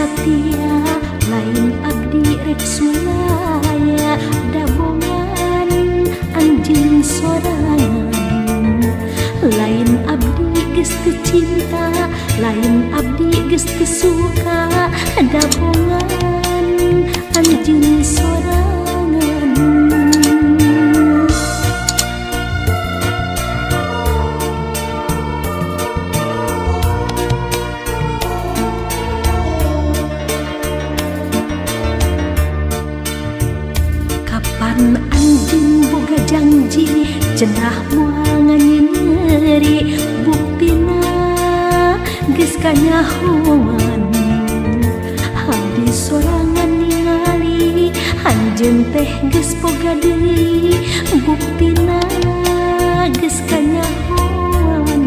satia lain abdi rek sulaya dabongan anjeun sorangan lain abdi geus teu cinta lain abdi geus teu suka dabongan anjeun sorangan. Kapan anjeun boga janji cenah moal nganyeri buktina geus kanyahoan abdi sorangan ningali anjeun teh geus boga deui buktina geus kanyahoan.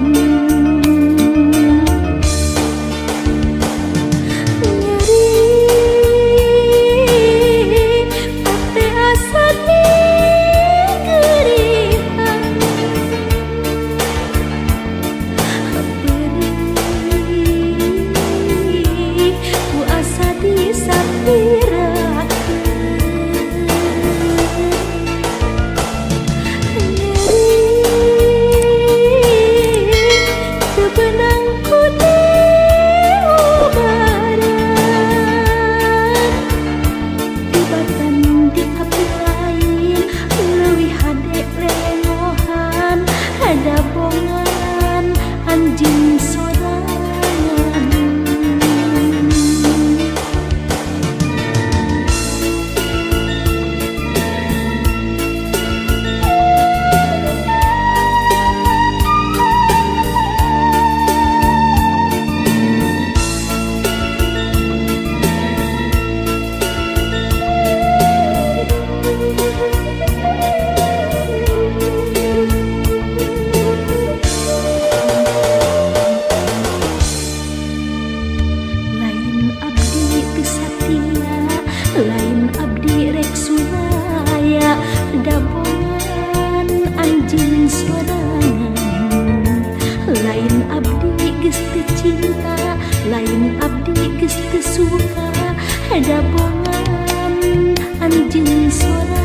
Lain abdi rek sulaya dabongan anjeun sorangan lain abdi geus teu cinta lain abdi geus teu suka dabongan anjeun sorangan.